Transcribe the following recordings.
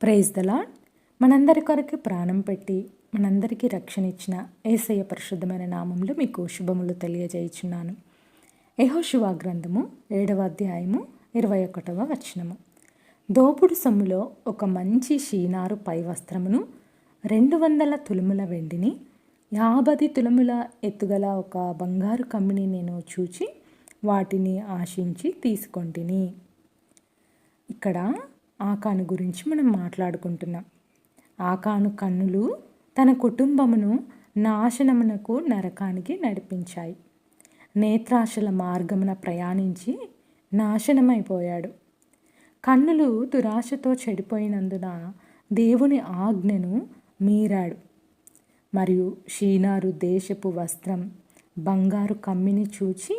Praise the lord. మనందరి కొరకు ప్రాణం పెట్టి మనందరికీ రక్షణ ఇచ్చిన యేసయ్య పరిశుద్ధమైన నామంలో మీకు శుభములు తెలియజేయుచున్నాను. యెహోషువ గ్రంథము 7వ అధ్యాయము 21వ వచనము. దోపుడు సొమ్ములో ఒక మంచి షీనారు పై వస్త్రమును 200 తులముల వెండిని 50 తులముల ఎత్తుగల ఒక బంగారు కమ్మిని నేను చూచి వాటిని ఆశించి తీసుకొంటిని. ఇక్కడ ఆకాను గురించి మనం మాట్లాడుకుంటున్నాం. ఆకాను కన్నులు తన కుటుంబమును నాశనమునకు నరకానికి నడిపించాయి. నేత్రాశల మార్గమున ప్రయాణించి నాశనమైపోయాడు. కన్నులు దురాశతో చెడిపోయినందున దేవుని ఆజ్ఞను మీరాడు. మరియు షీనారు దేశపు వస్త్రం బంగారు కమ్మిని చూచి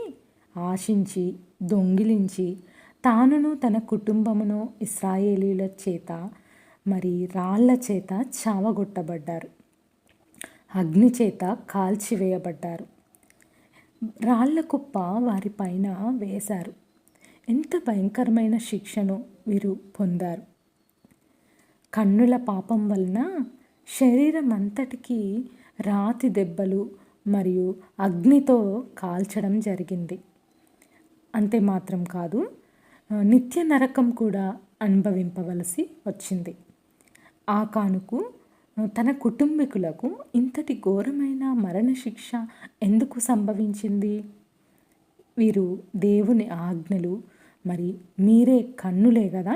ఆశించి దొంగిలించి తానును తన కుటుంబమును ఇశ్రాయేలీల చేత రాళ్ల చేత చావగొట్టబడ్డారు, అగ్ని చేత కాల్చివేయబడ్డారు. రాళ్ల కుప్ప వారిపైన వేశారు. ఎంత భయంకరమైన శిక్షను వీరు పొందారు. కన్నుల పాపం వలన శరీరం అంతటికీ రాతి దెబ్బలు మరియు అగ్నితో కాల్చడం జరిగింది. అంతే మాత్రం కాదు, నిత్య నరకం కూడా అనుభవింపవలసి వచ్చింది. ఆకానుకు తన కుటుంబీకులకు ఇంతటి ఘోరమైన మరణశిక్ష ఎందుకు సంభవించింది? వీరు దేవుని ఆజ్ఞలు మీరే కన్నులే కదా.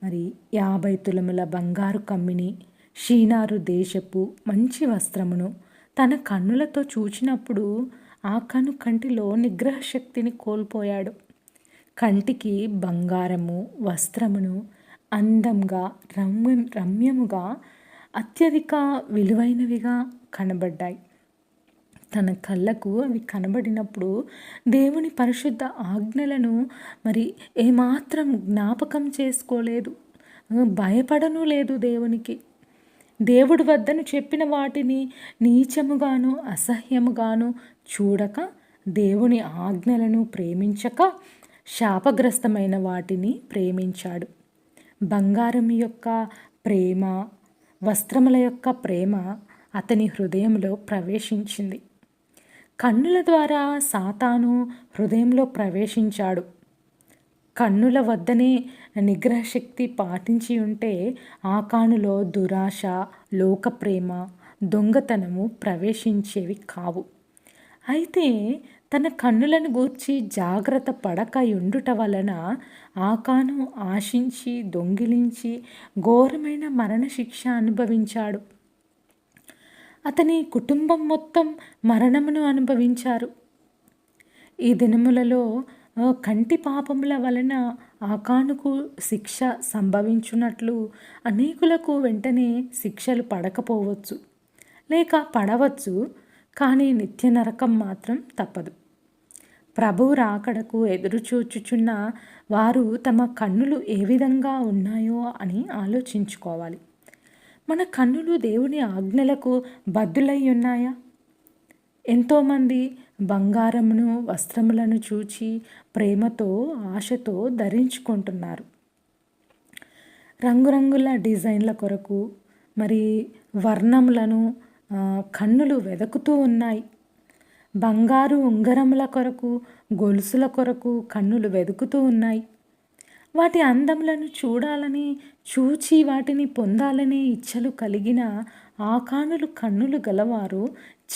50 తులముల బంగారు కమ్మిని, షీనారు దేశపు మంచి వస్త్రమును తన కన్నులతో చూచినప్పుడు ఆకాను కంటిలో నిగ్రహ శక్తిని కోల్పోయాడు. కంటికి బంగారము వస్త్రమును అందంగా రమ్యముగా అత్యధిక విలువైనవిగా కనబడ్డాయి. తన కళ్ళకు అవి కనబడినప్పుడు దేవుని పరిశుద్ధ ఆజ్ఞలను ఏమాత్రం జ్ఞాపకం చేసుకోలేదు, భయపడను లేదు దేవునికి. దేవుడి వద్దను చెప్పిన వాటిని నీచముగాను అసహ్యముగాను చూడక, దేవుని ఆజ్ఞలను ప్రేమించక శాపగ్రస్తమైన వాటిని ప్రేమించాడు. బంగారం యొక్క ప్రేమ, వస్త్రముల యొక్క ప్రేమ అతని హృదయంలో ప్రవేశించింది. కన్నుల ద్వారా సాతాను హృదయంలో ప్రవేశించాడు. కన్నుల వద్దనే నిగ్రహశక్తి పాటించి ఉంటే ఆకానులో దురాశ, లోకప్రేమ, దొంగతనము ప్రవేశించేవి కావు. అయితే తన కన్నులను గూర్చి జాగ్రత్త పడక ఉండుట వలన ఆకాను ఆశించి దొంగిలించి ఘోరమైన మరణశిక్ష అనుభవించాడు. అతని కుటుంబం మొత్తం మరణమును అనుభవించారు. ఈ దినములలో కంటి పాపముల వలన ఆకానుకు శిక్ష సంభవించున్నట్లు అనేకులకు వెంటనే శిక్షలు పడకపోవచ్చు, లేక పడవచ్చు, కానీ నిత్య నరకం మాత్రం తప్పదు. ప్రభువు రాకడకు ఎదురుచూచుచున్న వారు తమ కన్నులు ఏ విధంగా ఉన్నాయో అని ఆలోచించుకోవాలి. మన కన్నులు దేవుని ఆజ్ఞలకు బద్దులై ఉన్నాయా? ఎంతోమంది బంగారమును వస్త్రములను చూచి ప్రేమతో ఆశతో ధరించుకుంటున్నారు. రంగురంగుల డిజైన్ల కొరకు వర్ణములను కన్నులు వెతుకుతూ ఉన్నాయి. బంగారు ఉంగరముల కొరకు, గొలుసుల కొరకు కన్నులు వెతుకుతూ ఉన్నాయి. వాటి అందములను చూడాలని, చూచి వాటిని పొందాలనే ఇచ్చలు కలిగిన ఆకానులు కన్నులు గలవారు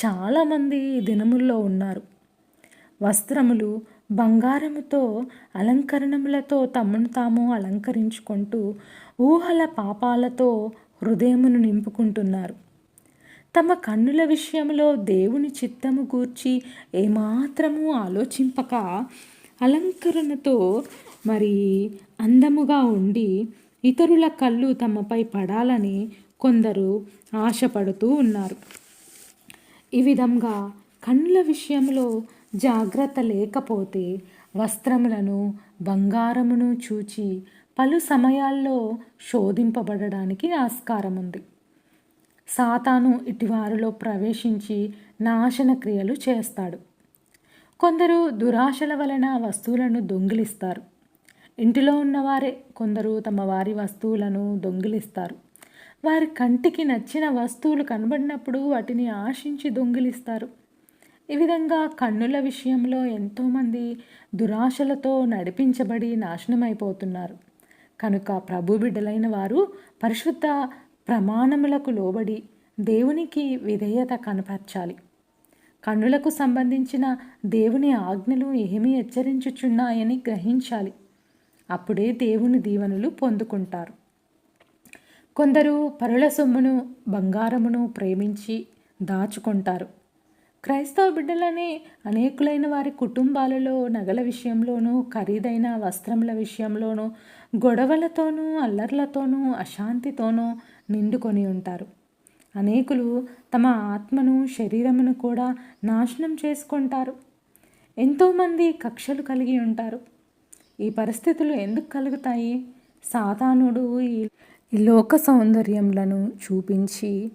చాలామంది ఈ దినముల్లో ఉన్నారు. వస్త్రములు, బంగారముతో అలంకరణములతో తమను తాము అలంకరించుకుంటూ ఊహల పాపాలతో హృదయమును నింపుకుంటున్నారు. తమ కన్నుల విషయంలో దేవుని చిత్తము గూర్చి ఏమాత్రము ఆలోచింపక అలంకరణతో అందముగా ఉండి ఇతరుల కళ్ళు తమపై పడాలని కొందరు ఆశపడుతూ ఉన్నారు. ఈ విధంగా కన్నుల విషయంలో జాగ్రత్త లేకపోతే వస్త్రములను, బంగారమును చూచి పలు సమయాల్లో శోధింపబడడానికి ఆస్కారం ఉంది. సాతాను ఇటివారిలో ప్రవేశించి నాశన క్రియలు చేస్తాడు. కొందరు దురాశల వలన వస్తువులను దొంగిలిస్తారు. ఇంటిలో ఉన్నవారే కొందరు తమ వారి వస్తువులను దొంగిలిస్తారు. వారి కంటికి నచ్చిన వస్తువులు కనబడినప్పుడు వాటిని ఆశించి దొంగిలిస్తారు. ఈ విధంగా కన్నుల విషయంలో ఎంతోమంది దురాశలతో నడిపించబడి నాశనమైపోతున్నారు. కనుక ప్రభు బిడ్డలైన వారు పరిశుద్ధ ప్రమాణములకు లోబడి దేవునికి విధేయత కనపరచాలి. కన్నులకు సంబంధించిన దేవుని ఆజ్ఞలు ఏమి హెచ్చరించుచున్నాయని గ్రహించాలి. అప్పుడే దేవుని దీవెనలు పొందుకుంటారు. కొందరు పరుల సొమ్మును బంగారమును ప్రేమించి దాచుకుంటారు. క్రైస్తవ బిడ్డలనే అనేకులైన వారి కుటుంబాలలో నగల విషయంలోనూ ఖరీదైన వస్త్రముల విషయంలోనూ గొడవలతోనూ అల్లర్లతోనూ అశాంతితోనూ నిండుకొని ఉంటారు. అనేకులు తమ ఆత్మను శరీరమును కూడా నాశనం చేసుకుంటారు. ఎంతోమంది కక్షలు కలిగి ఉంటారు. ఈ పరిస్థితులు ఎందుకు కలుగుతాయి? సాతానుడు ఈ లోక సౌందర్యములను చూపించి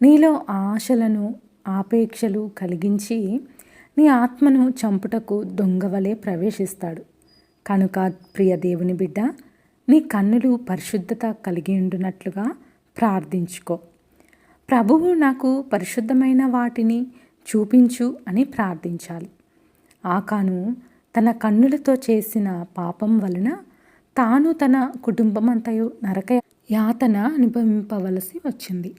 నీలో ఆశలను ఆపేక్షలు కలిగించి నీ ఆత్మను చంపుటకు దొంగవలే ప్రవేశిస్తాడు. కనుక ప్రియ దేవుని బిడ్డ, నీ కన్నులు పరిశుద్ధత కలిగి ఉండునట్లుగా ప్రార్థించుకో. ప్రభువు నాకు పరిశుద్ధమైన వాటిని చూపించు అని ప్రార్థించాలి. ఆకాను తన కన్నులతో చేసిన పాపం వలన తాను తన కుటుంబమంతయు నరక యాతన అనుభవింపవలసి వచ్చింది.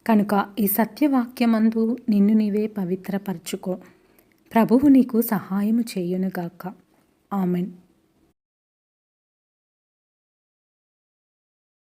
కనుక ఈ సత్యవాక్యమందు నిన్ను నీవే పవిత్రపరచుకో. ప్రభువు నీకు సహాయము చేయునుగాక. ఆమెన్.